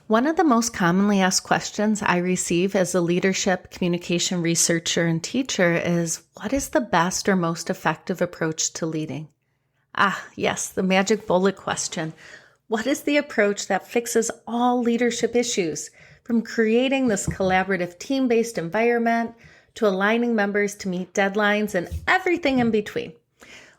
One of the most commonly asked questions I receive as a leadership communication researcher and teacher is, what is the best or most effective approach to leading? Yes, the magic bullet question. What is the approach that fixes all leadership issues, from creating this collaborative team-based environment to aligning members to meet deadlines and everything in between?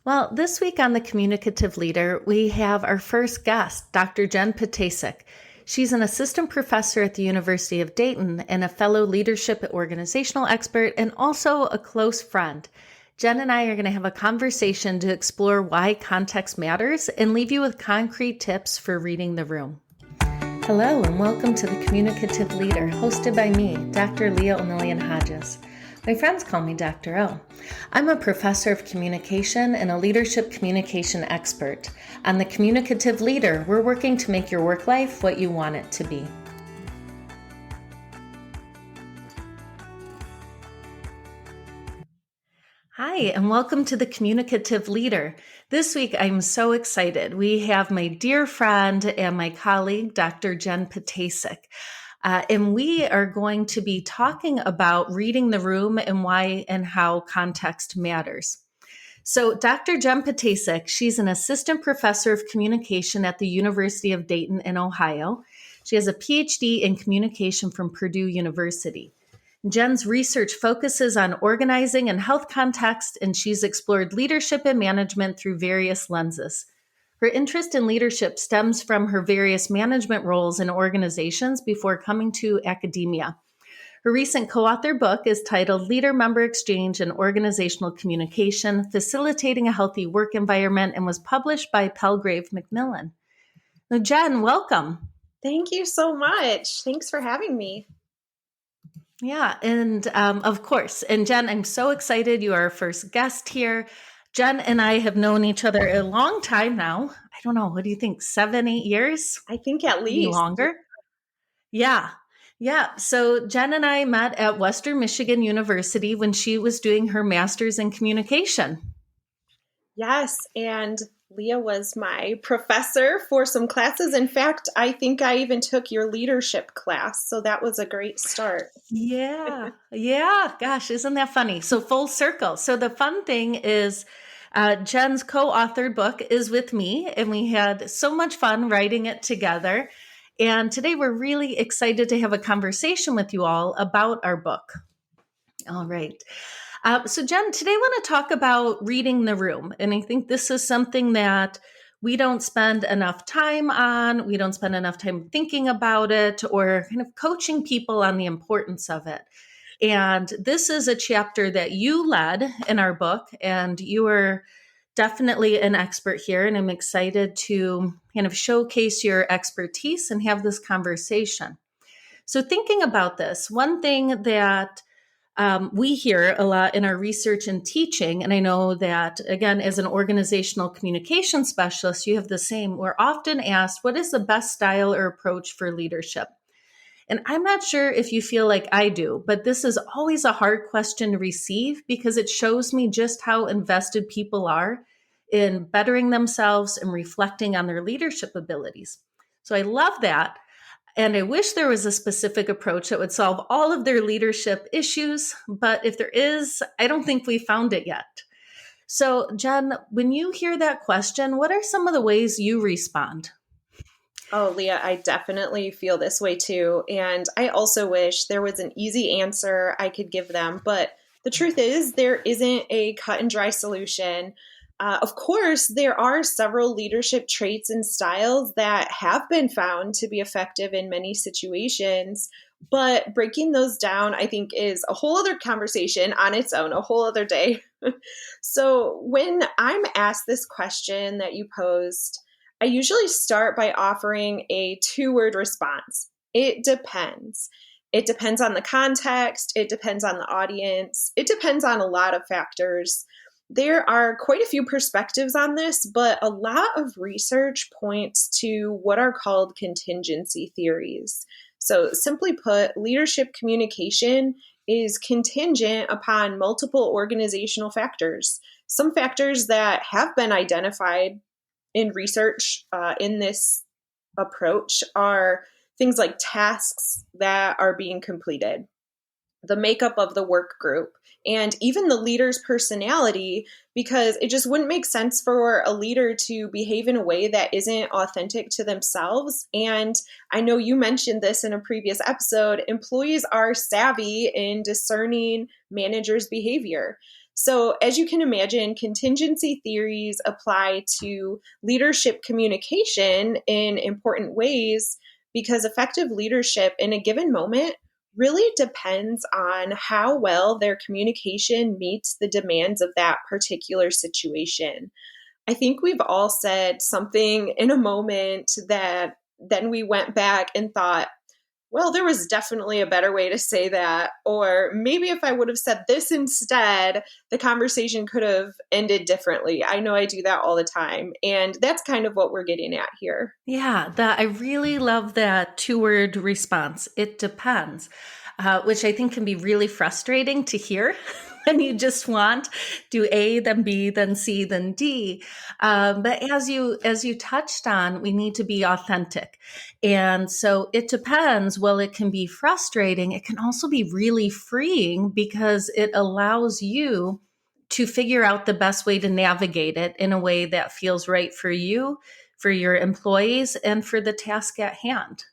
Well, this week on The Communicative Leader, we have our first guest, Dr. Jen Patasek. She's an assistant professor at the University of Dayton and a fellow leadership and organizational expert and also a close friend. Jen and I are going to have a conversation to explore why context matters and leave you with concrete tips for reading the room. Hello and welcome to The Communicative Leader, hosted by me, Dr. Leah O'Neill-Hodges. My friends call me Dr. O. I'm a professor of communication and a leadership communication expert. On The Communicative Leader, we're working to make your work life what you want it to be. Hi, and welcome to The Communicative Leader. This week, I'm so excited. We have my dear friend and my colleague, Dr. Jen Patasek. And we are going to be talking about reading the room and why and how context matters. So Dr. Jen Patasek, she's an assistant professor of communication at the University of Dayton in Ohio. She has a PhD in communication from Purdue University. Jen's research focuses on organizing and health context, and she's explored leadership and management through various lenses. Her interest in leadership stems from her various management roles in organizations before coming to academia. Her recent co-authored book is titled Leader-Member Exchange and Organizational Communication, Facilitating a Healthy Work Environment, and was published by Palgrave Macmillan. Now, Jen, welcome. Thank you so much. Thanks for having me. Yeah, and of course. And Jen, I'm so excited you are our first guest here. Jen and I have known each other a long time now. I don't know. What do you think? 7, 8 years? I think at Maybe least. longer. Yeah. So Jen and I met at Western Michigan University when she was doing her master's in communication. Yes. And Leah was my professor for some classes. In fact, I think I even took your leadership class. So that was a great start. Yeah. Gosh, isn't that funny? So full circle. So the fun thing is Jen's co-authored book is with me, and we had so much fun writing it together. And today we're really excited to have a conversation with you all about our book. All right. So Jen, today I want to talk about reading the room. And I think this is something that we don't spend enough time on. We don't spend enough time thinking about it or kind of coaching people on the importance of it. And this is a chapter that you led in our book, and you are definitely an expert here. And I'm excited to kind of showcase your expertise and have this conversation. So thinking about this, one thing that we hear a lot in our research and teaching, and I know that, again, as an organizational communication specialist, you have the same. We're often asked, what is the best style or approach for leadership? And I'm not sure if you feel like I do, but this is always a hard question to receive because it shows me just how invested people are in bettering themselves and reflecting on their leadership abilities. So I love that. And I wish there was a specific approach that would solve all of their leadership issues. But if there is, I don't think we found it yet. So, Jen, when you hear that question, what are some of the ways you respond? Oh, Leah, I definitely feel this way too. And I also wish there was an easy answer I could give them. But the truth is, there isn't a cut and dry solution. Of course, there are several leadership traits and styles that have been found to be effective in many situations. But breaking those down, I think, is a whole other conversation on its own, a whole other day. So when I'm asked this question that you posed, I usually start by offering a 2-word response. It depends. It depends on the context. It depends on the audience. It depends on a lot of factors. There are quite a few perspectives on this, but a lot of research points to what are called contingency theories. So simply put, leadership communication is contingent upon multiple organizational factors. Some factors that have been identified in research in this approach are things like tasks that are being completed, the makeup of the work group, and even the leader's personality, because it just wouldn't make sense for a leader to behave in a way that isn't authentic to themselves. And I know you mentioned this in a previous episode, employees are savvy in discerning managers' behavior. So, as you can imagine, contingency theories apply to leadership communication in important ways because effective leadership in a given moment really depends on how well their communication meets the demands of that particular situation. I think we've all said something in a moment that then we went back and thought, well, there was definitely a better way to say that. Or maybe if I would have said this instead, the conversation could have ended differently. I know I do that all the time. And that's kind of what we're getting at here. Yeah, that I really love that two-word response. It depends, which I think can be really frustrating to hear when you just want do A, then B, then C, then D. But as you touched on, we need to be authentic, and so it depends. Well, it can be frustrating. It can also be really freeing because it allows you to figure out the best way to navigate it in a way that feels right for you, for your employees, and for the task at hand.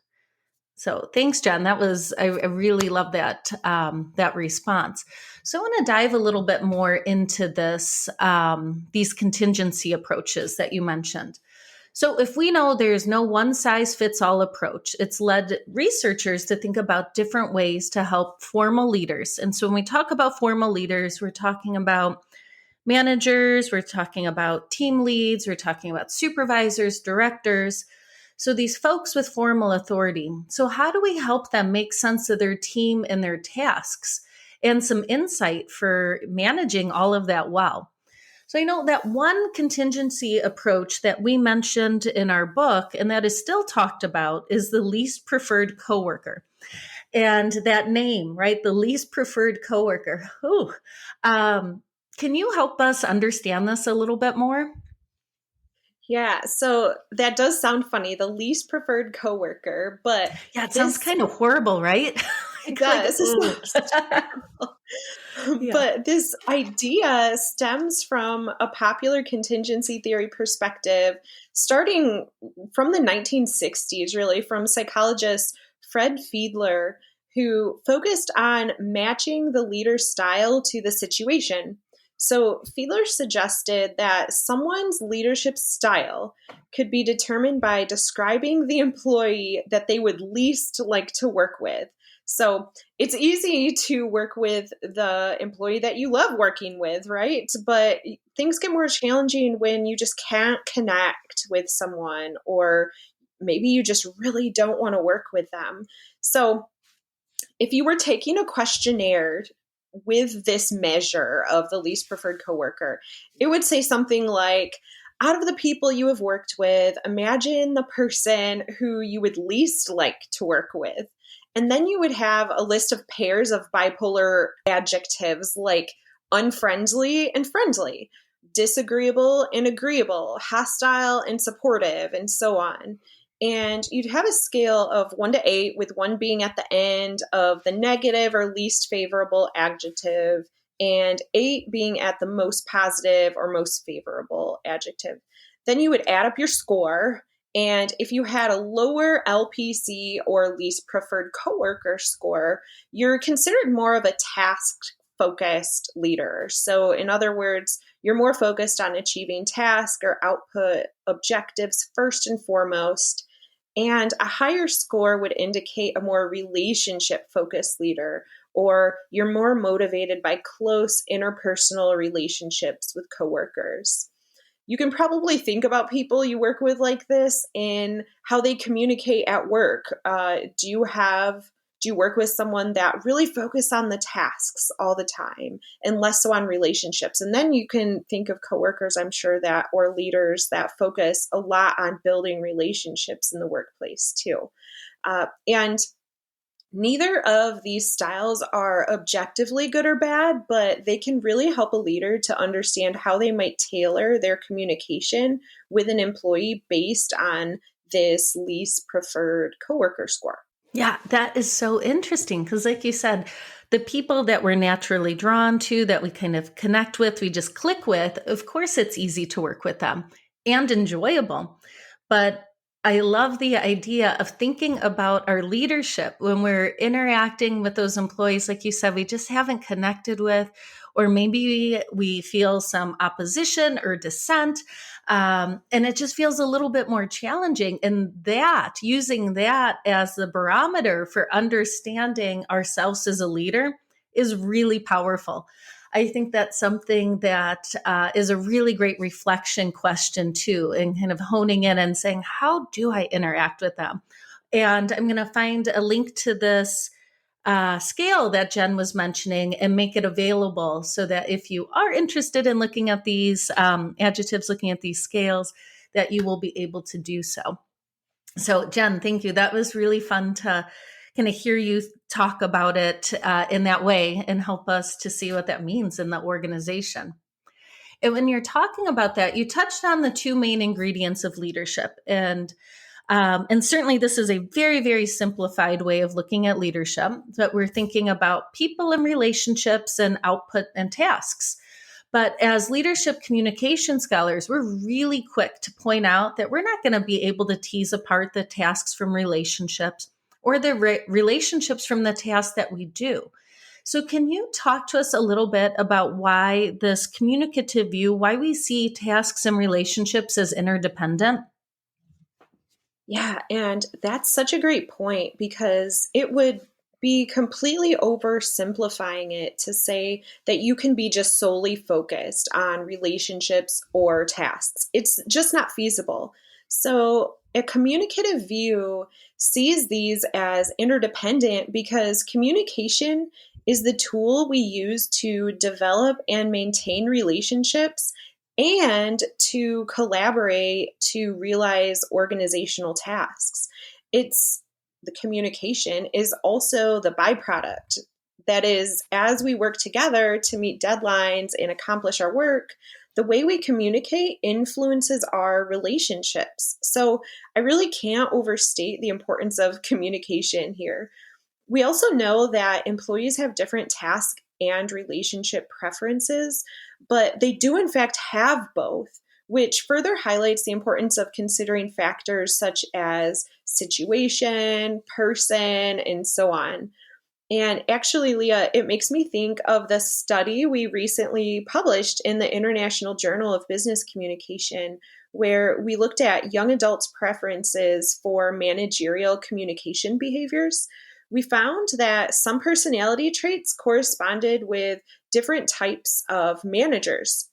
So thanks, Jen. I really love that response. So I want to dive a little bit more into these contingency approaches that you mentioned. So if we know there's no one size fits all approach, it's led researchers to think about different ways to help formal leaders. And so when we talk about formal leaders, we're talking about managers, we're talking about team leads, we're talking about supervisors, directors. So these folks with formal authority. So how do we help them make sense of their team and their tasks and some insight for managing all of that well? So I know that one contingency approach that we mentioned in our book and that is still talked about is the least preferred coworker. And that name, right? The least preferred coworker. Ooh. Can you help us understand this a little bit more? Yeah, so that does sound funny, the least preferred coworker, but Yeah, it sounds this kind of horrible, right? it like, does. It ooh. sounds terrible. Yeah. But this idea stems from a popular contingency theory perspective starting from the 1960s, really, from psychologist Fred Fiedler, who focused on matching the leader's style to the situation. So, Fiedler suggested that someone's leadership style could be determined by describing the employee that they would least like to work with. So, it's easy to work with the employee that you love working with, right? But things get more challenging when you just can't connect with someone, or maybe you just really don't want to work with them. So, if you were taking a questionnaire with this measure of the least preferred coworker, it would say something like, out of the people you have worked with, imagine the person who you would least like to work with. And then you would have a list of pairs of bipolar adjectives like unfriendly and friendly, disagreeable and agreeable, hostile and supportive, and so on. And you'd have a scale of 1 to 8, with 1 being at the end of the negative or least favorable adjective, and 8 being at the most positive or most favorable adjective. Then you would add up your score. And if you had a lower LPC or least preferred coworker score, you're considered more of a task focused leader. So, in other words, you're more focused on achieving task or output objectives first and foremost. And a higher score would indicate a more relationship focused leader, or you're more motivated by close interpersonal relationships with coworkers. You can probably think about people you work with like this in how they communicate at work. Do you work with someone that really focus on the tasks all the time and less so on relationships? And then you can think of coworkers, I'm sure, that or leaders that focus a lot on building relationships in the workplace too. And neither of these styles are objectively good or bad, but they can really help a leader to understand how they might tailor their communication with an employee based on this least preferred coworker score. Yeah, that is so interesting because, like you said, the people that we're naturally drawn to, that we kind of connect with, we just click with, of course, it's easy to work with them and enjoyable. But I love the idea of thinking about our leadership when we're interacting with those employees, like you said, we just haven't connected with, or maybe we feel some opposition or dissent. And it just feels a little bit more challenging. And that, using that as the barometer for understanding ourselves as a leader, is really powerful. I think that's something that is a really great reflection question too, and kind of honing in and saying, how do I interact with them? And I'm going to find a link to this scale that Jen was mentioning and make it available so that if you are interested in looking at these adjectives, looking at these scales, that you will be able to do so. So Jen, thank you. That was really fun to kind of hear you talk about it in that way and help us to see what that means in the organization. And when you're talking about that, you touched on the two main ingredients of leadership. And certainly this is a very, very simplified way of looking at leadership, but we're thinking about people and relationships and output and tasks. But as leadership communication scholars, we're really quick to point out that we're not going to be able to tease apart the tasks from relationships or the relationships from the tasks that we do. So can you talk to us a little bit about why this communicative view, why we see tasks and relationships as interdependent? Yeah, and that's such a great point because it would be completely oversimplifying it to say that you can be just solely focused on relationships or tasks. It's just not feasible. So, a communicative view sees these as interdependent because communication is the tool we use to develop and maintain relationships and to collaborate to realize organizational tasks. It's the communication is also the byproduct. That is, as we work together to meet deadlines and accomplish our work, the way we communicate influences our relationships. So I really can't overstate the importance of communication here. We also know that employees have different task and relationship preferences, but they do, in fact, have both, which further highlights the importance of considering factors such as situation, person, and so on. And actually, Leah, it makes me think of the study we recently published in the International Journal of Business Communication, where we looked at young adults' preferences for managerial communication behaviors. We found that some personality traits corresponded with different types of managers.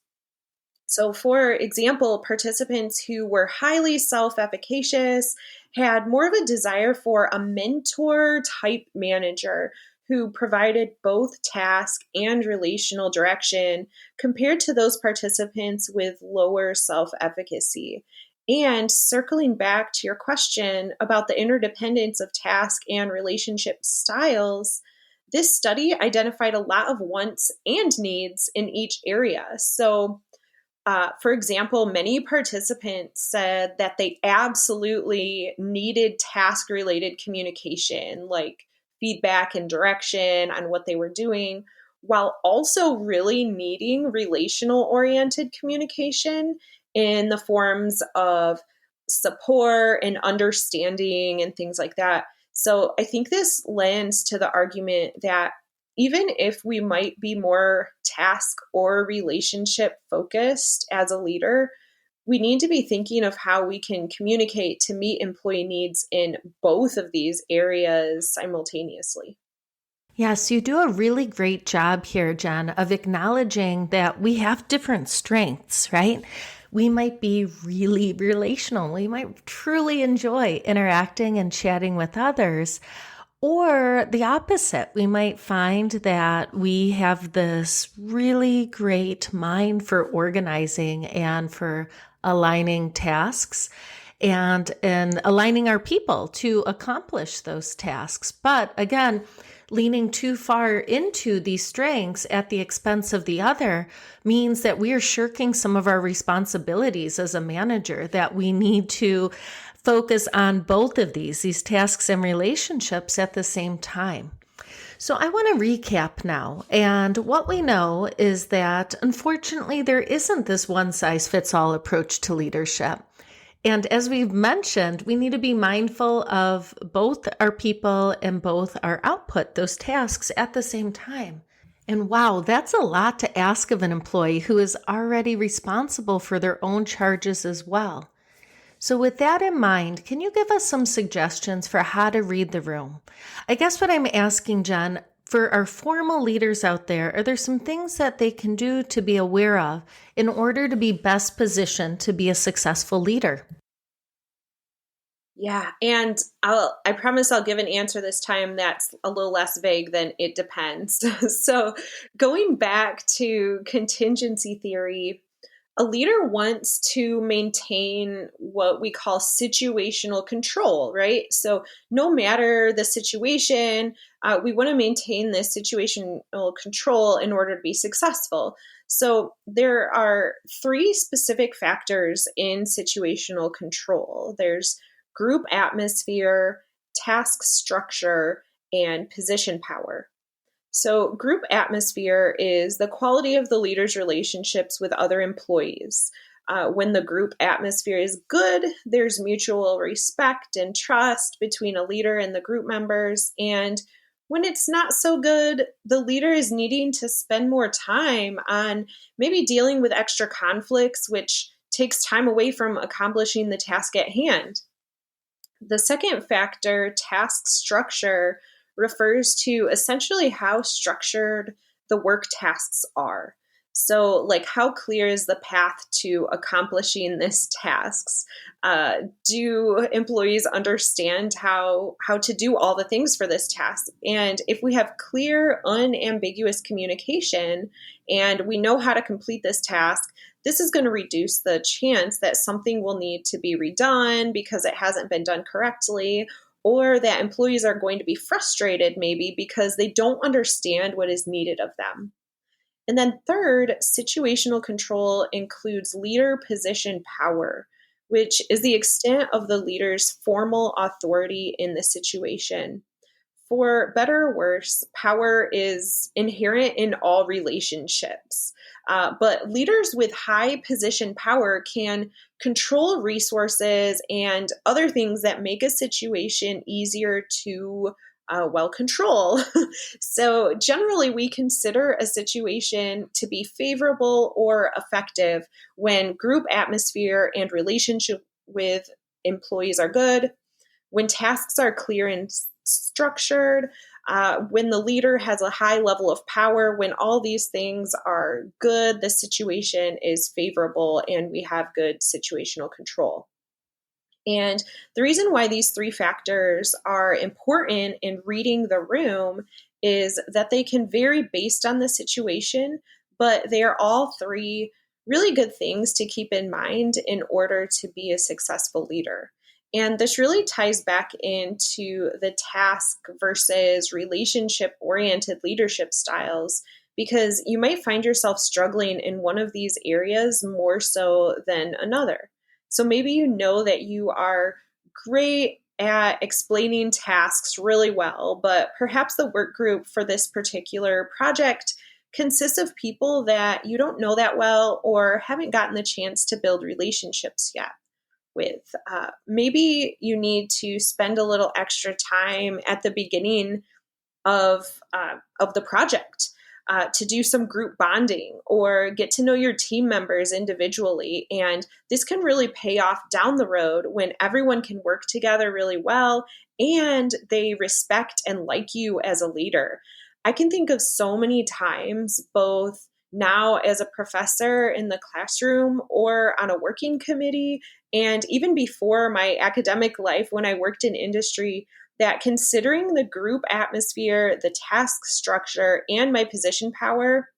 So, for example, participants who were highly self-efficacious had more of a desire for a mentor type manager who provided both task and relational direction compared to those participants with lower self-efficacy. And circling back to your question about the interdependence of task and relationship styles, this study identified a lot of wants and needs in each area. So, for example, many participants said that they absolutely needed task-related communication, like feedback and direction on what they were doing, while also really needing relational-oriented communication in the forms of support and understanding and things like that. So I think this lends to the argument that even if we might be more task or relationship focused as a leader, we need to be thinking of how we can communicate to meet employee needs in both of these areas simultaneously. Yes, you do a really great job here, Jen, of acknowledging that we have different strengths, right? We might be really relational. We might truly enjoy interacting and chatting with others. Or the opposite, we might find that we have this really great mind for organizing and for aligning tasks and aligning our people to accomplish those tasks. But again, leaning too far into these strengths at the expense of the other means that we are shirking some of our responsibilities as a manager that we need to focus on both of these tasks and relationships at the same time. So I want to recap now. And what we know is that unfortunately, there isn't this one size fits all approach to leadership. And as we've mentioned, we need to be mindful of both our people and both our output, those tasks at the same time. And wow, that's a lot to ask of an employee who is already responsible for their own charges as well. So with that in mind, can you give us some suggestions for how to read the room? I guess what I'm asking, Jen, for our formal leaders out there, are there some things that they can do to be aware of in order to be best positioned to be a successful leader? Yeah, and I promise I'll give an answer this time that's a little less vague than it depends. So, going back to contingency theory, a leader wants to maintain what we call situational control, right? So, no matter the situation, we want to maintain this situational control in order to be successful. So, there are three specific factors in situational control. There's group atmosphere, task structure, and position power. So, group atmosphere is the quality of the leader's relationships with other employees. When the group atmosphere is good, there's mutual respect and trust between a leader and the group members. And when it's not so good, the leader is needing to spend more time on maybe dealing with extra conflicts, which takes time away from accomplishing the task at hand. The second factor, task structure, refers to essentially how structured the work tasks are. So, like, how clear is the path to accomplishing this tasks? Do employees understand how to do all the things for this task? And if we have clear, unambiguous communication and we know how to complete this task, this is going to reduce the chance that something will need to be redone because it hasn't been done correctly, or that employees are going to be frustrated maybe because they don't understand what is needed of them. And then third, situational control includes leader position power, which is the extent of the leader's formal authority in the situation. For better or worse, power is inherent in all relationships. But leaders with high position power can control resources and other things that make a situation easier to, control. So, generally, we consider a situation to be favorable or effective when group atmosphere and relationship with employees are good, when tasks are clear and structured, when the leader has a high level of power, when all these things are good, the situation is favorable and we have good situational control. And the reason why these three factors are important in reading the room is that they can vary based on the situation, but they are all three really good things to keep in mind in order to be a successful leader. And this really ties back into the task versus relationship oriented leadership styles, because you might find yourself struggling in one of these areas more so than another. So maybe you know that you are great at explaining tasks really well, but perhaps the work group for this particular project consists of people that you don't know that well or haven't gotten the chance to build relationships yet with. Maybe you need to spend a little extra time at the beginning of the project to do some group bonding or get to know your team members individually. And this can really pay off down the road when everyone can work together really well and they respect and like you as a leader. I can think of so many times, both now as a professor in the classroom or on a working committee, and even before my academic life when I worked in industry, that considering the group atmosphere, the task structure, and my position power,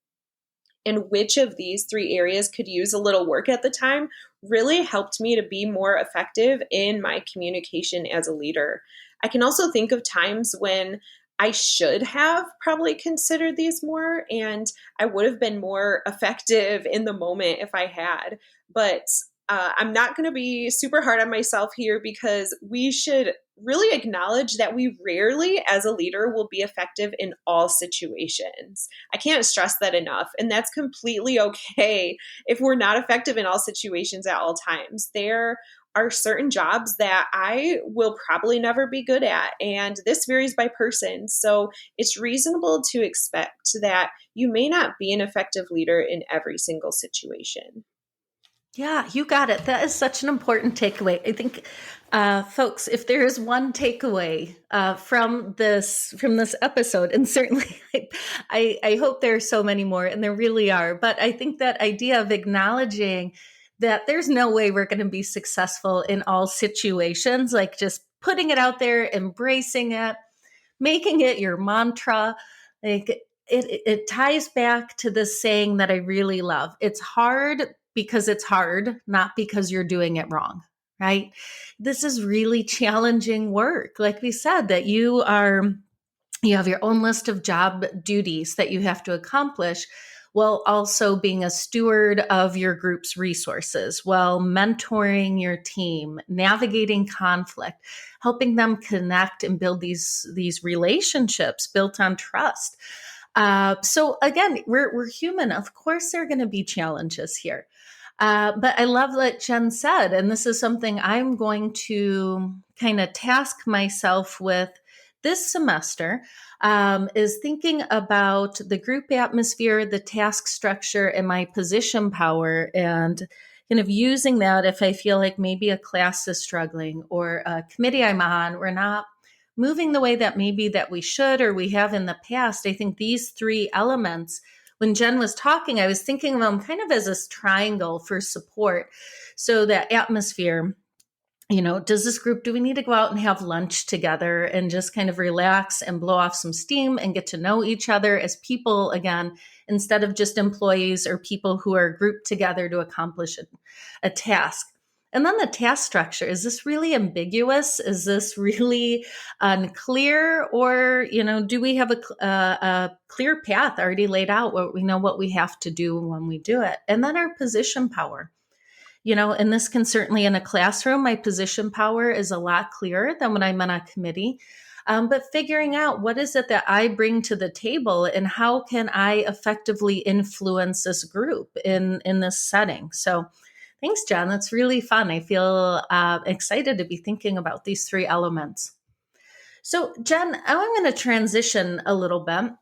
and which of these three areas could use a little work at the time, really helped me to be more effective in my communication as a leader. I can also think of times when I should have probably considered these more, and I would have been more effective in the moment if I had. But I'm not going to be super hard on myself here because we should really acknowledge that we rarely, as a leader, will be effective in all situations. I can't stress that enough. And that's completely okay if we're not effective in all situations at all times. There are certain jobs that I will probably never be good at, and this varies by person. So it's reasonable to expect that you may not be an effective leader in every single situation. Yeah, you got it. That is such an important takeaway. I think, folks, if there is one takeaway from this episode, and certainly I hope there are so many more, and there really are. But I think that idea of acknowledging that there's no way we're going to be successful in all situations, like just putting it out there, embracing it, making it your mantra, like it ties back to this saying that I really love. It's hard because it's hard, not because you're doing it wrong, right? This is really challenging work. Like we said, that you have your own list of job duties that you have to accomplish while also being a steward of your group's resources, while mentoring your team, navigating conflict, helping them connect and build these relationships built on trust. So again, we're human. Of course, there are going to be challenges here. But I love what Jen said, and this is something I'm going to kind of task myself with this semester, is thinking about the group atmosphere, the task structure, and my position power, and kind of using that if I feel like maybe a class is struggling or a committee I'm on, we're not moving the way that maybe that we should or we have in the past. I think these three elements, when Jen was talking, I was thinking of them kind of as this triangle for support. So that atmosphere, does this group, do we need to go out and have lunch together and just kind of relax and blow off some steam and get to know each other as people again, instead of just employees or people who are grouped together to accomplish a task? And then the task structure, is this really ambiguous? Is this really unclear? Or, do we have a clear path already laid out where we know what we have to do when we do it? And then our position power. And this can certainly in a classroom, my position power is a lot clearer than when I'm on a committee. But figuring out what is it that I bring to the table and how can I effectively influence this group in this setting. So thanks, Jen. That's really fun. I feel excited to be thinking about these three elements. So Jen, now I'm going to transition a little bit.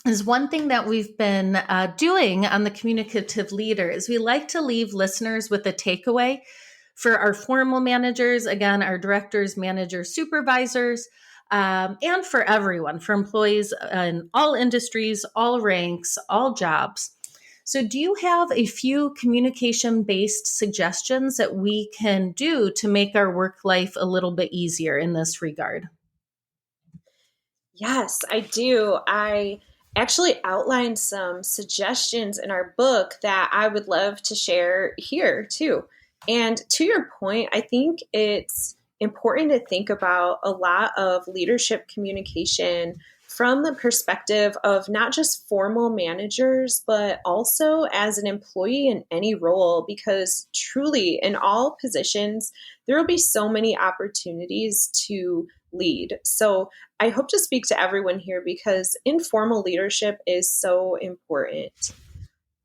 Is one thing that we've been doing on the Communicative Leader is we like to leave listeners with a takeaway for our formal managers, again, our directors, managers, supervisors, and for everyone, for employees in all industries, all ranks, all jobs. So do you have a few communication-based suggestions that we can do to make our work life a little bit easier in this regard? Yes, I do. I actually outlined some suggestions in our book that I would love to share here too. And to your point, I think it's important to think about a lot of leadership communication from the perspective of not just formal managers, but also as an employee in any role, because truly in all positions, there will be so many opportunities to lead. So I hope to speak to everyone here because informal leadership is so important.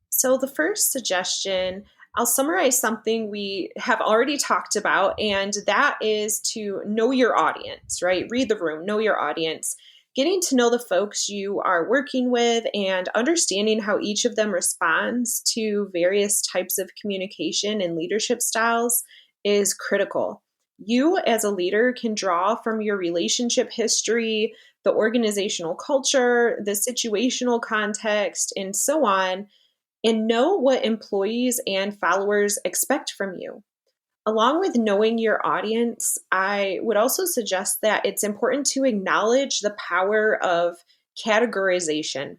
So, the first suggestion, I'll summarize something we have already talked about, and that is to know your audience, right? Read the room, know your audience. Getting to know the folks you are working with and understanding how each of them responds to various types of communication and leadership styles is critical. You, as a leader, can draw from your relationship history, the organizational culture, the situational context, and so on, and know what employees and followers expect from you. Along with knowing your audience, I would also suggest that it's important to acknowledge the power of categorization.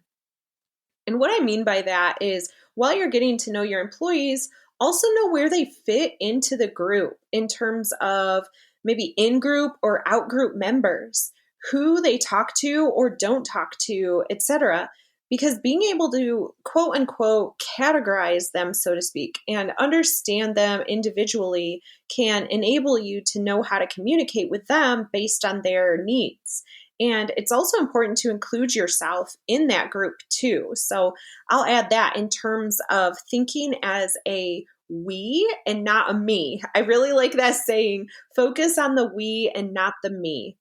And what I mean by that is while you're getting to know your employees, also know where they fit into the group in terms of maybe in group or out group members, who they talk to or don't talk to, etc. because being able to quote unquote categorize them, so to speak, and understand them individually can enable you to know how to communicate with them based on their needs. And it's also important to include yourself in that group too. So I'll add that in terms of thinking as a we and not a me. I really like that saying, focus on the we and not the me.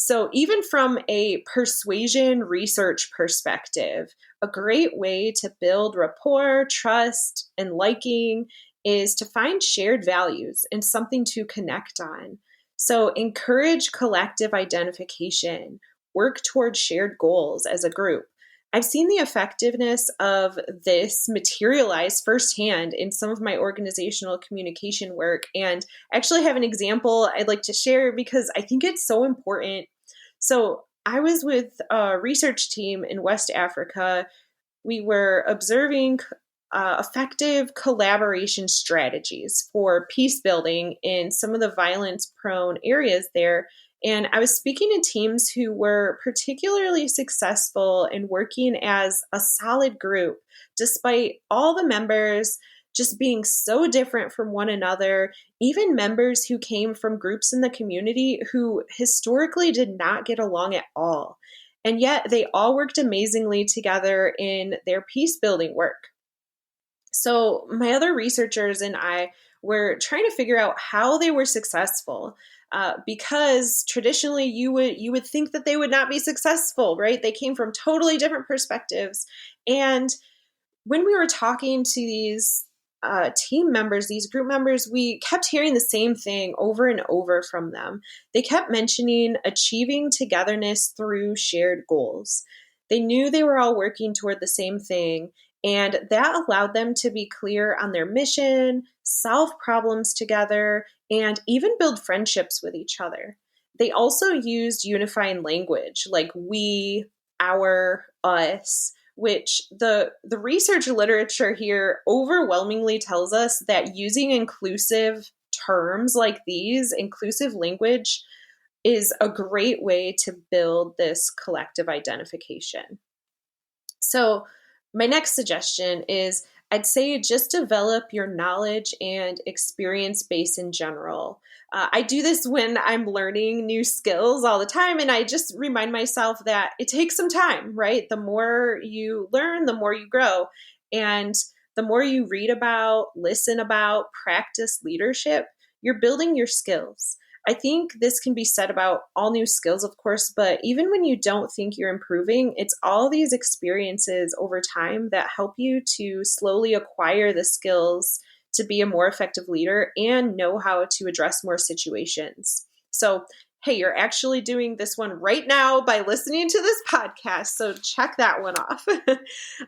So, even from a persuasion research perspective, a great way to build rapport, trust, and liking is to find shared values and something to connect on. So, encourage collective identification, work towards shared goals as a group. I've seen the effectiveness of this materialize firsthand in some of my organizational communication work, and actually have an example I'd like to share because I think it's so important. So I was with a research team in West Africa. We were observing effective collaboration strategies for peace building in some of the violence prone areas there. And I was speaking to teams who were particularly successful in working as a solid group, despite all the members just being so different from one another, even members who came from groups in the community who historically did not get along at all. And yet they all worked amazingly together in their peace building work. So my other researchers and I were trying to figure out how they were successful, because traditionally you would think that they would not be successful, right? They came from totally different perspectives, and when we were talking to these team members, these group members, we kept hearing the same thing over and over from them. They kept mentioning achieving togetherness through shared goals. They knew they were all working toward the same thing, and that allowed them to be clear on their mission, solve problems together, and even build friendships with each other. They also used unifying language like we, our, us, which the research literature here overwhelmingly tells us that using inclusive terms like these, inclusive language, is a great way to build this collective identification. So, my next suggestion is I'd say just develop your knowledge and experience base in general. I do this when I'm learning new skills all the time, and I just remind myself that it takes some time, right? The more you learn, the more you grow. And the more you read about, listen about, practice leadership, you're building your skills. I think this can be said about all new skills, of course, but even when you don't think you're improving, it's all these experiences over time that help you to slowly acquire the skills to be a more effective leader and know how to address more situations. So, hey, you're actually doing this one right now by listening to this podcast. So check that one off.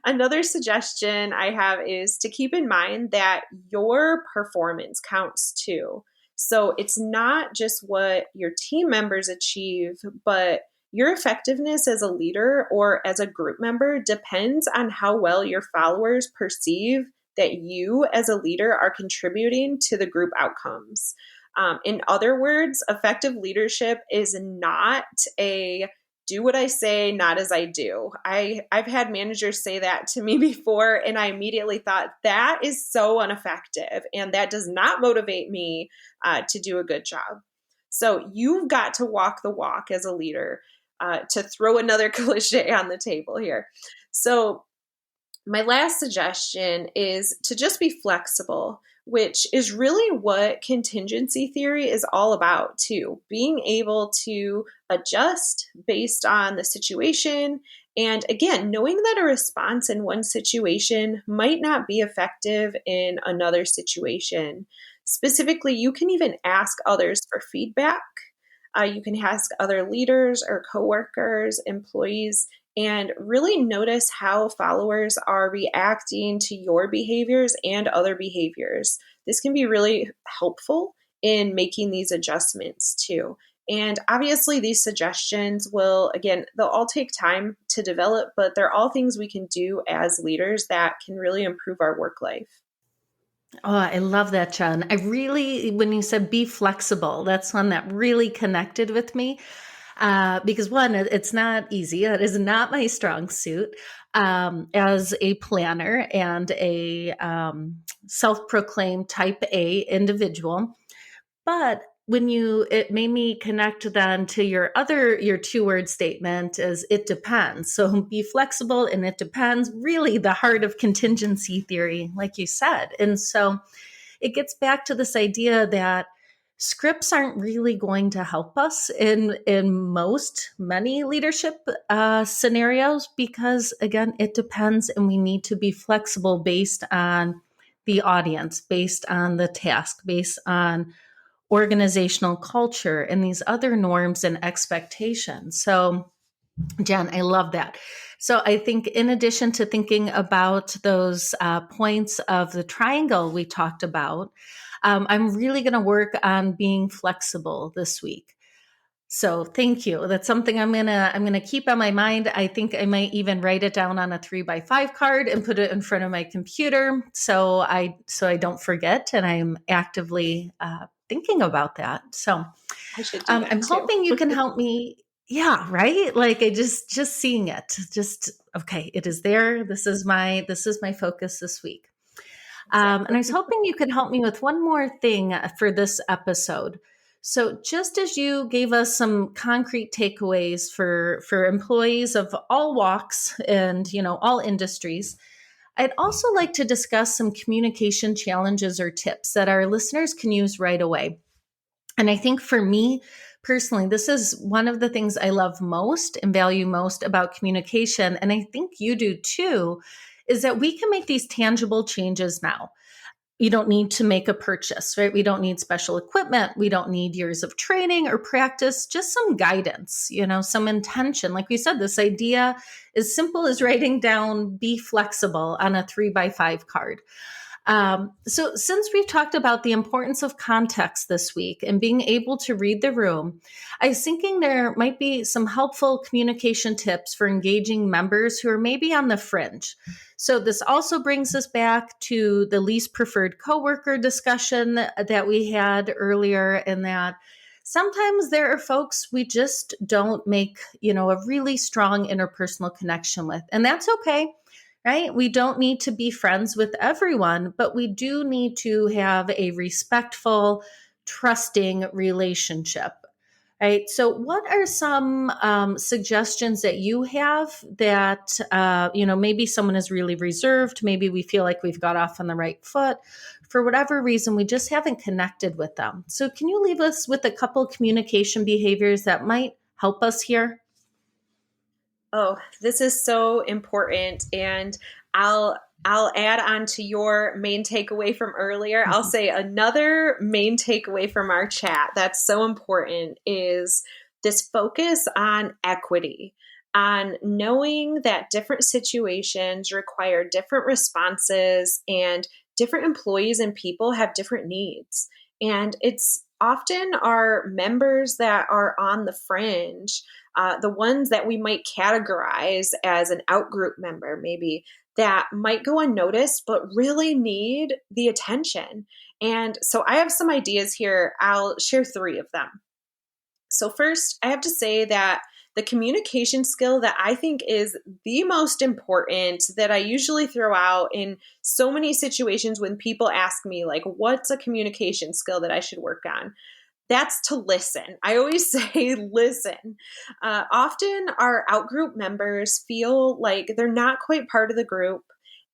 Another suggestion I have is to keep in mind that your performance counts too. So it's not just what your team members achieve, but your effectiveness as a leader or as a group member depends on how well your followers perceive that you as a leader are contributing to the group outcomes. In other words, effective leadership is not a do what I say, not as I do. I've had managers say that to me before, and I immediately thought that is so ineffective, and that does not motivate me to do a good job. So you've got to walk the walk as a leader, to throw another cliche on the table here. So my last suggestion is to just be flexible, which is really what contingency theory is all about, too. Being able to adjust based on the situation. And again, knowing that a response in one situation might not be effective in another situation. Specifically, you can even ask others for feedback. You can ask other leaders or coworkers, employees, and really notice how followers are reacting to your behaviors and other behaviors. This can be really helpful in making these adjustments too. And obviously, these suggestions will, again, they'll all take time to develop, but they're all things we can do as leaders that can really improve our work life. Oh, I love that, Jen. When you said be flexible, that's one that really connected with me. Because one, it's not easy. That is not my strong suit as a planner and a self-proclaimed type A individual. But it made me connect then to your 2-word statement is it depends. So be flexible and it depends, really the heart of contingency theory, like you said. And so it gets back to this idea that scripts aren't really going to help us in many leadership scenarios, because again, it depends, and we need to be flexible based on the audience, based on the task, based on organizational culture and these other norms and expectations. So Jen, I love that. So I think in addition to thinking about those points of the triangle we talked about, I'm really going to work on being flexible this week. So thank you. That's something I'm gonna keep on my mind. I think I might even write it down on a 3x5 card and put it in front of my computer so I don't forget. And I'm actively thinking about that. So I should do that I'm too. hoping you can help me. Yeah, right. Like I just seeing it. Just okay. It is there. This is my focus this week. And I was Exactly. hoping you could help me with one more thing for this episode. So, just as you gave us some concrete takeaways for employees of all walks and all industries, I'd also like to discuss some communication challenges or tips that our listeners can use right away. And I think for me personally, this is one of the things I love most and value most about communication. And I think you do too, is that we can make these tangible changes now. You don't need to make a purchase, right? We don't need special equipment. We don't need years of training or practice, just some guidance, some intention. Like we said, this idea as simple as writing down be flexible on a 3x5 card. So, since we've talked about the importance of context this week and being able to read the room, I was thinking there might be some helpful communication tips for engaging members who are maybe on the fringe. So, this also brings us back to the least preferred coworker discussion that we had earlier, in that sometimes there are folks we just don't make, a really strong interpersonal connection with, and that's okay, right? We don't need to be friends with everyone, but we do need to have a respectful, trusting relationship. Right. So, what are some suggestions that you have that, maybe someone is really reserved? Maybe we feel like we've got off on the right foot. For whatever reason, we just haven't connected with them. So, can you leave us with a couple communication behaviors that might help us here? Oh, this is so important. And I'll add on to your main takeaway from earlier. I'll Mhm. say another main takeaway from our chat that's so important is this focus on equity, on knowing that different situations require different responses and different employees and people have different needs. And it's often our members that are on the fringe, the ones that we might categorize as an outgroup member, maybe, that might go unnoticed but really need the attention. And so I have some ideas here. I'll share 3 of them. So, first, I have to say that the communication skill that I think is the most important, that I usually throw out in so many situations when people ask me, like, what's a communication skill that I should work on? That's to listen. I always say listen. Often our outgroup members feel like they're not quite part of the group.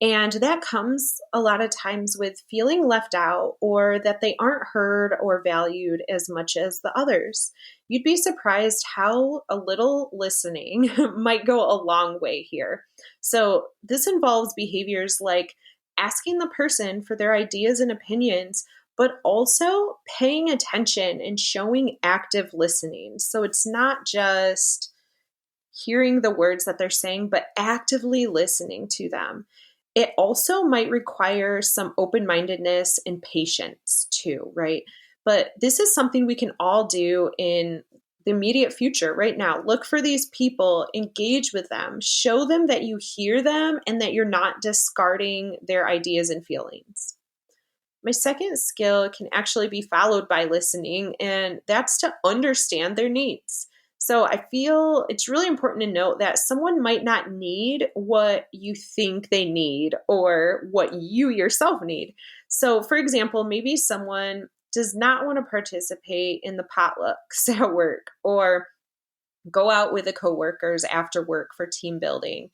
And that comes a lot of times with feeling left out, or that they aren't heard or valued as much as the others. You'd be surprised how a little listening might go a long way here. So, this involves behaviors like asking the person for their ideas and opinions, but also paying attention and showing active listening. So it's not just hearing the words that they're saying, but actively listening to them. It also might require some open mindedness and patience too, right? But this is something we can all do in the immediate future right now. Look for these people, engage with them, show them that you hear them and that you're not discarding their ideas and feelings. My second skill can actually be followed by listening, and that's to understand their needs. So I feel it's really important to note that someone might not need what you think they need or what you yourself need. So, for example, maybe someone does not want to participate in the potlucks at work or go out with the coworkers after work for team building.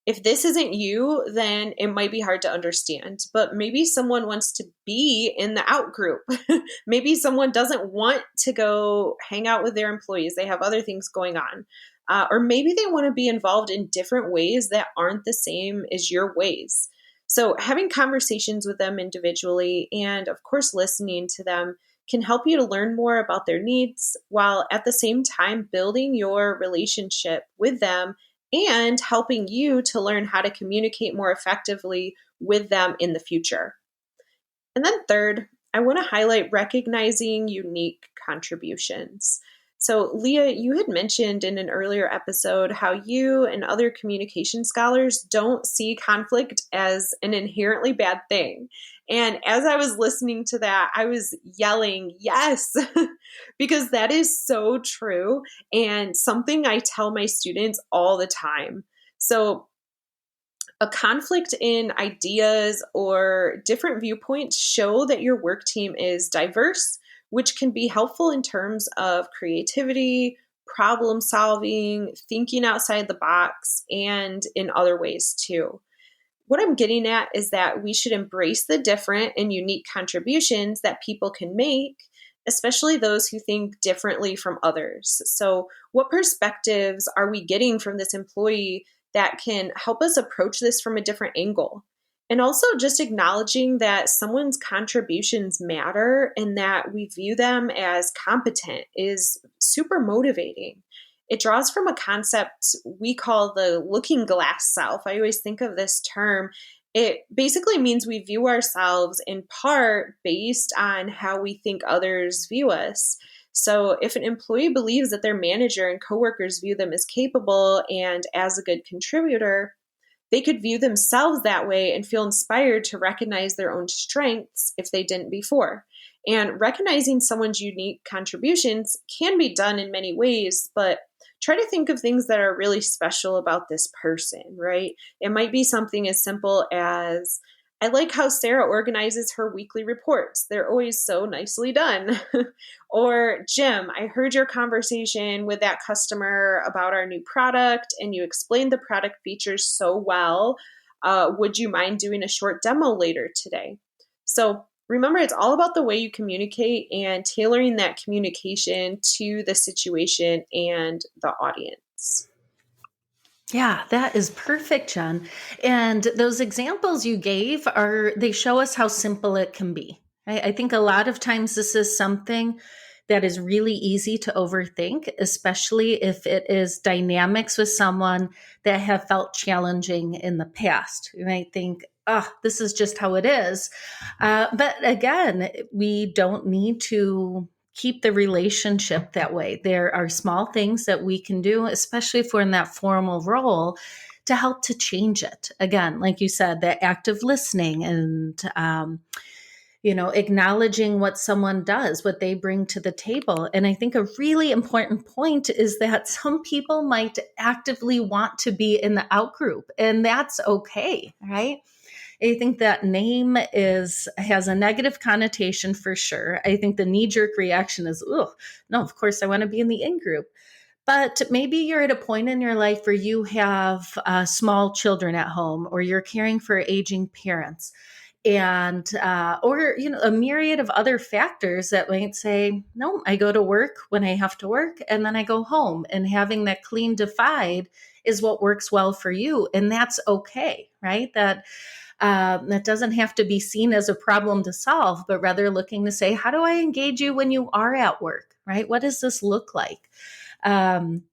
If this isn't you, then it might be hard to understand. But maybe someone wants to be in the out group. Maybe someone doesn't want to go hang out with their employees. They have other things going on. Or maybe they want to be involved in different ways that aren't the same as your ways. So, having conversations with them individually and, of course, listening to them can help you to learn more about their needs while at the same time building your relationship with them and helping you to learn how to communicate more effectively with them in the future. And then third, I want to highlight recognizing unique contributions. So, Leah, you had mentioned in an earlier episode how you and other communication scholars don't see conflict as an inherently bad thing. And as I was listening to that, I was yelling, yes, because that is so true and something I tell my students all the time. So, a conflict in ideas or different viewpoints show that your work team is diverse, which can be helpful in terms of creativity, problem solving, thinking outside the box, and in other ways too. What I'm getting at is that we should embrace the different and unique contributions that people can make, especially those who think differently from others. So, what perspectives are we getting from this employee that can help us approach this from a different angle? And also just acknowledging that someone's contributions matter and that we view them as competent is super motivating. It draws from a concept we call the looking glass self. I always think of this term. It basically means we view ourselves in part based on how we think others view us. So if an employee believes that their manager and coworkers view them as capable and as a good contributor, they could view themselves that way and feel inspired to recognize their own strengths if they didn't before. And recognizing someone's unique contributions can be done in many ways, but try to think of things that are really special about this person, right? It might be something as simple as, I like how Sarah organizes her weekly reports. They're always so nicely done. Or, Jim, I heard your conversation with that customer about our new product and you explained the product features so well. Would you mind doing a short demo later today? So, remember, it's all about the way you communicate and tailoring that communication to the situation and the audience. Yeah, that is perfect, Jen. And those examples you gave they show us how simple it can be. I think a lot of times this is something that is really easy to overthink, especially if it is dynamics with someone that have felt challenging in the past. You might think, oh, this is just how it is. But again, we don't need to keep the relationship that way. There are small things that we can do, especially if we're in that formal role, to help to change it. Again, like you said, that active listening and, acknowledging what someone does, what they bring to the table. And I think a really important point is that some people might actively want to be in the out group, and that's okay, right? I think that name has a negative connotation for sure. I think the knee-jerk reaction is, oh, no, of course I want to be in the in group. But maybe you're at a point in your life where you have small children at home, or you're caring for aging parents, and or a myriad of other factors that might say, no, I go to work when I have to work, and then I go home, and having that clean divide is what works well for you, and that's okay, right? That doesn't have to be seen as a problem to solve, but rather looking to say, how do I engage you when you are at work, right? What does this look like? Um,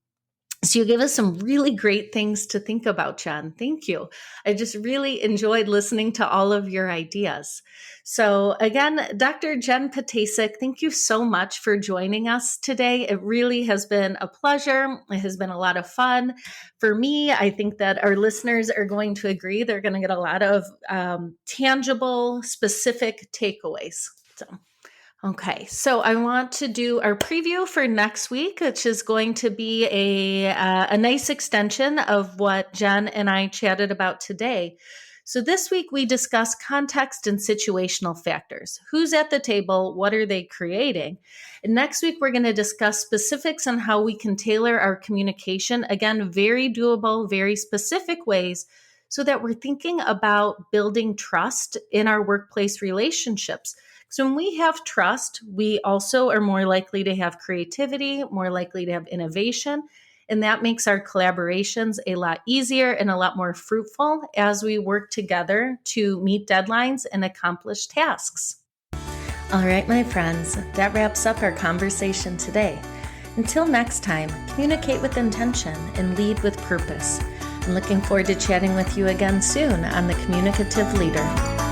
so you gave us some really great things to think about, Jen. Thank you. I just really enjoyed listening to all of your ideas. So again, Dr. Jen Patasek, thank you so much for joining us today. It really has been a pleasure. It has been a lot of fun. For me, I think that our listeners are going to agree. They're going to get a lot of tangible, specific takeaways. So Okay, so I want to do our preview for next week, which is going to be a nice extension of what Jen and I chatted about today. So this week we discuss context and situational factors. Who's at the table? What are they creating? And next week we're going to discuss specifics on how we can tailor our communication. Again, very doable, very specific ways so that we're thinking about building trust in our workplace relationships. So when we have trust, we also are more likely to have creativity, more likely to have innovation, and that makes our collaborations a lot easier and a lot more fruitful as we work together to meet deadlines and accomplish tasks. All right, my friends, that wraps up our conversation today. Until next time, communicate with intention and lead with purpose. I'm looking forward to chatting with you again soon on The Communicative Leader.